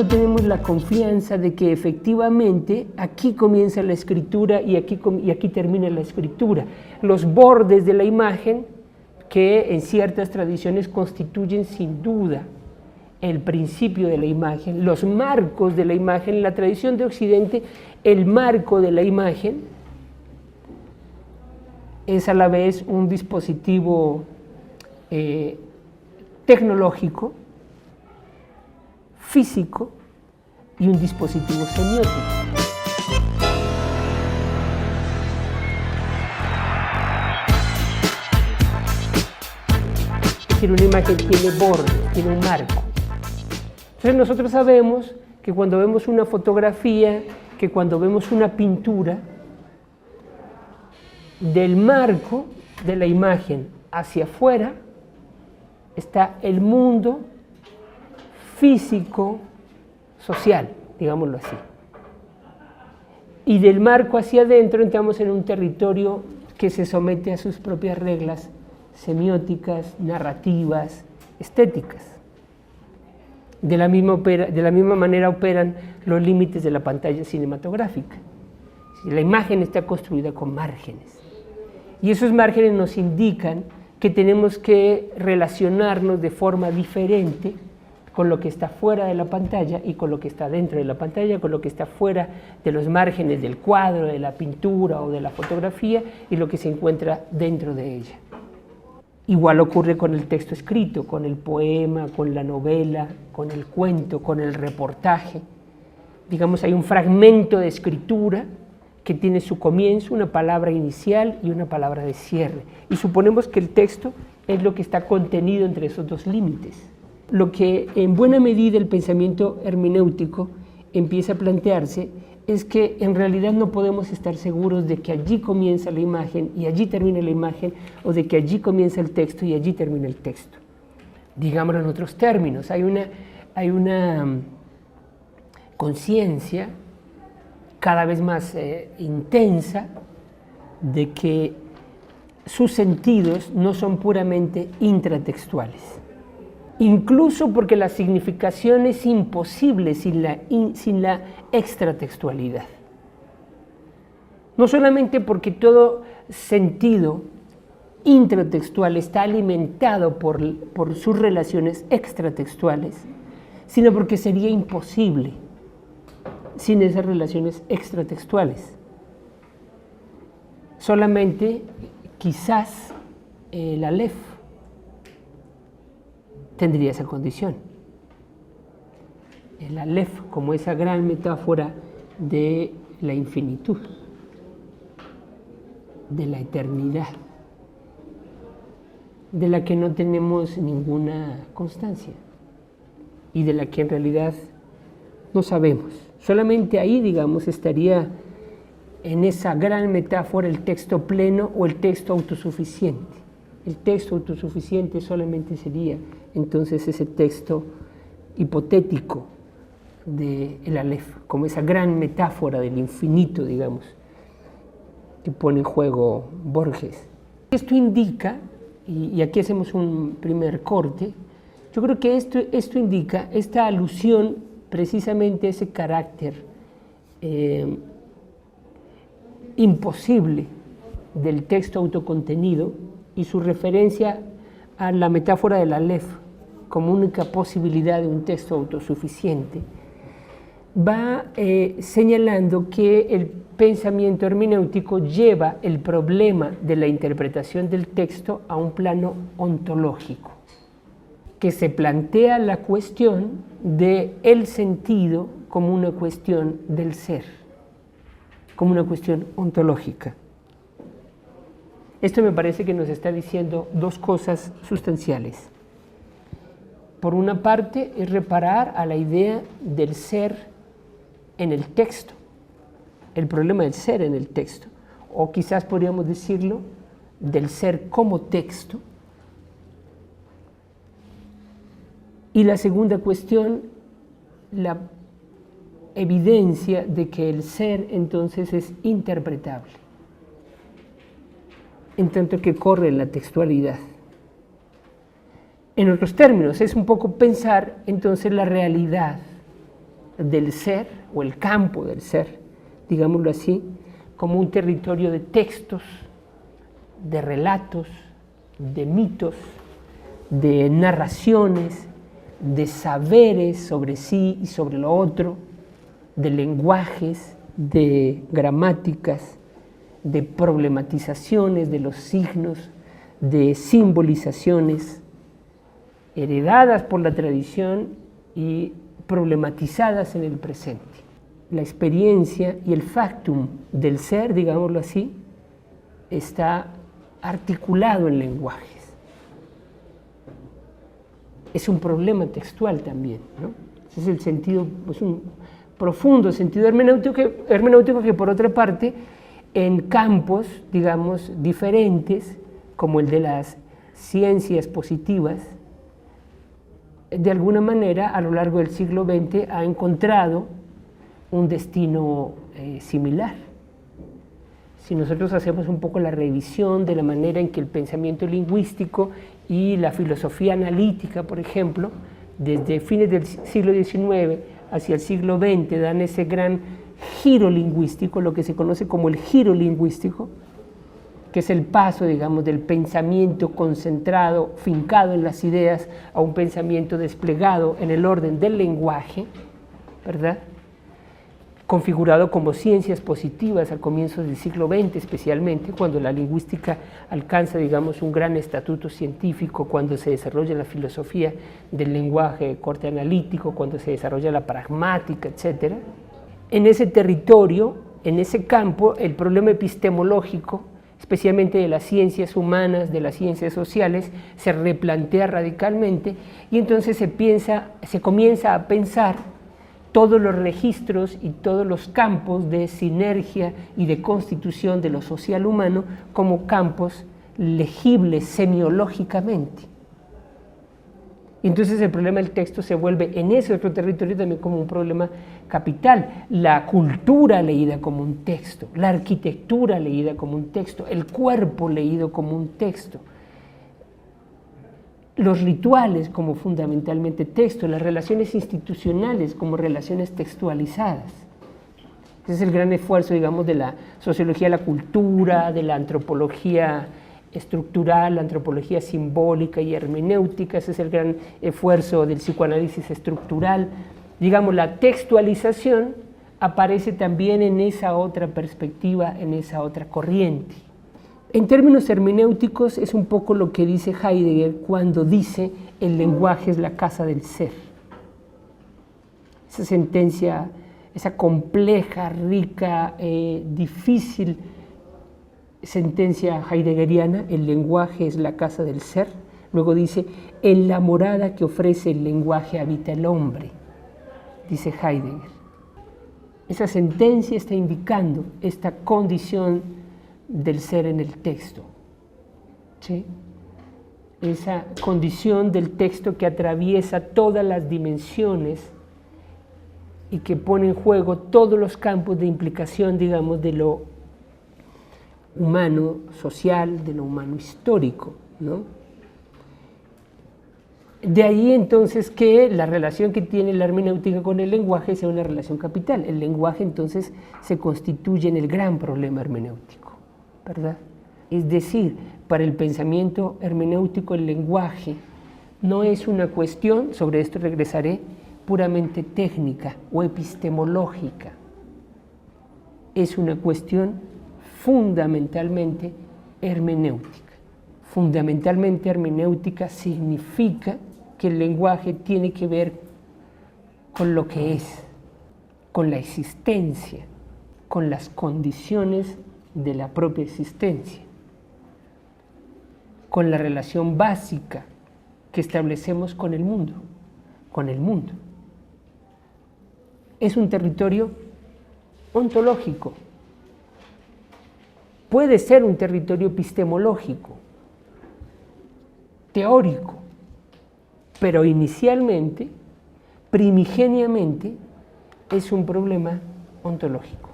no tenemos la confianza de que efectivamente aquí comienza la escritura y aquí termina la escritura. Los bordes de la imagen, que en ciertas tradiciones constituyen sin duda el principio de la imagen, los marcos de la imagen. En la tradición de Occidente, el marco de la imagen es a la vez un dispositivo tecnológico, físico y un dispositivo semiótico. Es decir, una imagen tiene bordes, tiene un marco. Entonces nosotros sabemos que cuando vemos una fotografía, que cuando vemos una pintura, del marco de la imagen hacia afuera está el mundo físico, social, digámoslo así. Y del marco hacia adentro entramos en un territorio que se somete a sus propias reglas semióticas, narrativas, estéticas. De la misma manera operan los límites de la pantalla cinematográfica. La imagen está construida con márgenes. Y esos márgenes nos indican que tenemos que relacionarnos de forma diferente con lo que está fuera de la pantalla y con lo que está dentro de la pantalla, con lo que está fuera de los márgenes del cuadro, de la pintura o de la fotografía y lo que se encuentra dentro de ella. Igual ocurre con el texto escrito, con el poema, con la novela, con el cuento, con el reportaje. Digamos, hay un fragmento de escritura que tiene su comienzo, una palabra inicial y una palabra de cierre. Y suponemos que el texto es lo que está contenido entre esos dos límites. Lo que en buena medida el pensamiento hermenéutico empieza a plantearse es que en realidad no podemos estar seguros de que allí comienza la imagen y allí termina la imagen, o de que allí comienza el texto y allí termina el texto. Digámoslo en otros términos, hay una conciencia cada vez más intensa de que sus sentidos no son puramente intratextuales, incluso porque la significación es imposible sin la extratextualidad. No solamente porque todo sentido intratextual está alimentado por sus relaciones extratextuales, sino porque sería imposible sin esas relaciones extratextuales. Solamente, quizás, el Aleph tendría esa condición. El Aleph como esa gran metáfora de la infinitud, de la eternidad, de la que no tenemos ninguna constancia y de la que en realidad no sabemos. Solamente ahí, digamos, estaría en esa gran metáfora el texto pleno o el texto autosuficiente. El texto autosuficiente solamente sería entonces ese texto hipotético del Aleph, como esa gran metáfora del infinito, digamos, que pone en juego Borges. Esto indica, y aquí hacemos un primer corte, yo creo que esto indica esta alusión precisamente a ese carácter imposible del texto autocontenido y su referencia a la metáfora del Aleph como única posibilidad de un texto autosuficiente, va señalando que el pensamiento hermenéutico lleva el problema de la interpretación del texto a un plano ontológico, que se plantea la cuestión del sentido como una cuestión del ser, como una cuestión ontológica. Esto me parece que nos está diciendo dos cosas sustanciales. Por una parte, es reparar a la idea del ser en el texto, el problema del ser en el texto, o quizás podríamos decirlo, del ser como texto. Y la segunda cuestión, la evidencia de que el ser entonces es interpretable, en tanto que corre en la textualidad. En otros términos, es un poco pensar entonces la realidad del ser, o el campo del ser, digámoslo así, como un territorio de textos, de relatos, de mitos, de narraciones, de saberes sobre sí y sobre lo otro, de lenguajes, de gramáticas, de problematizaciones de los signos, de simbolizaciones heredadas por la tradición y problematizadas en el presente. La experiencia y el factum del ser, digámoslo así, está articulado en lenguajes. Es un problema textual también, ¿no? Ese es el sentido, es un profundo sentido hermenéutico que por otra parte, en campos, digamos, diferentes, como el de las ciencias positivas, de alguna manera a lo largo del siglo XX ha encontrado un destino similar. Si nosotros hacemos un poco la revisión de la manera en que el pensamiento lingüístico y la filosofía analítica, por ejemplo, desde fines del siglo XIX hacia el siglo XX dan ese gran giro lingüístico, lo que se conoce como el giro lingüístico, que es el paso, digamos, del pensamiento concentrado, fincado en las ideas, a un pensamiento desplegado en el orden del lenguaje, ¿verdad?, configurado como ciencias positivas al comienzo del siglo XX, especialmente cuando la lingüística alcanza, digamos, un gran estatuto científico, cuando se desarrolla la filosofía del lenguaje de corte analítico, cuando se desarrolla la pragmática, etc. En ese territorio, en ese campo, el problema epistemológico, especialmente de las ciencias humanas, de las ciencias sociales, se replantea radicalmente y entonces se comienza a pensar todos los registros y todos los campos de sinergia y de constitución de lo social humano como campos legibles semiológicamente. Y entonces el problema del texto se vuelve en ese otro territorio también como un problema capital. La cultura leída como un texto, la arquitectura leída como un texto, el cuerpo leído como un texto, los rituales como fundamentalmente texto, las relaciones institucionales como relaciones textualizadas. Ese es el gran esfuerzo, digamos, de la sociología de la cultura, de la antropología estructural, la antropología simbólica y hermenéutica. Ese es el gran esfuerzo del psicoanálisis estructural. Digamos, la textualización aparece también en esa otra perspectiva, en esa otra corriente. En términos hermenéuticos es un poco lo que dice Heidegger cuando dice el lenguaje es la casa del ser. Esa sentencia, esa compleja, rica, difícil sentencia heideggeriana, el lenguaje es la casa del ser. Luego dice, en la morada que ofrece el lenguaje habita el hombre, dice Heidegger. Esa sentencia está indicando esta condición del ser en el texto, ¿sí? Esa condición del texto que atraviesa todas las dimensiones y que pone en juego todos los campos de implicación, digamos, de lo humano social, de lo humano histórico, ¿no? De ahí entonces que la relación que tiene la hermenéutica con el lenguaje sea una relación capital. El lenguaje entonces se constituye en el gran problema hermenéutico, ¿verdad? Es decir, para el pensamiento hermenéutico el lenguaje no es una cuestión, sobre esto regresaré, puramente técnica o epistemológica. Es una cuestión fundamentalmente hermenéutica. Fundamentalmente hermenéutica significa que el lenguaje tiene que ver con lo que es, con la existencia, con las condiciones de la propia existencia, con la relación básica que establecemos con el mundo, Es un territorio ontológico, puede ser un territorio epistemológico, teórico, pero inicialmente, primigeniamente, es un problema ontológico.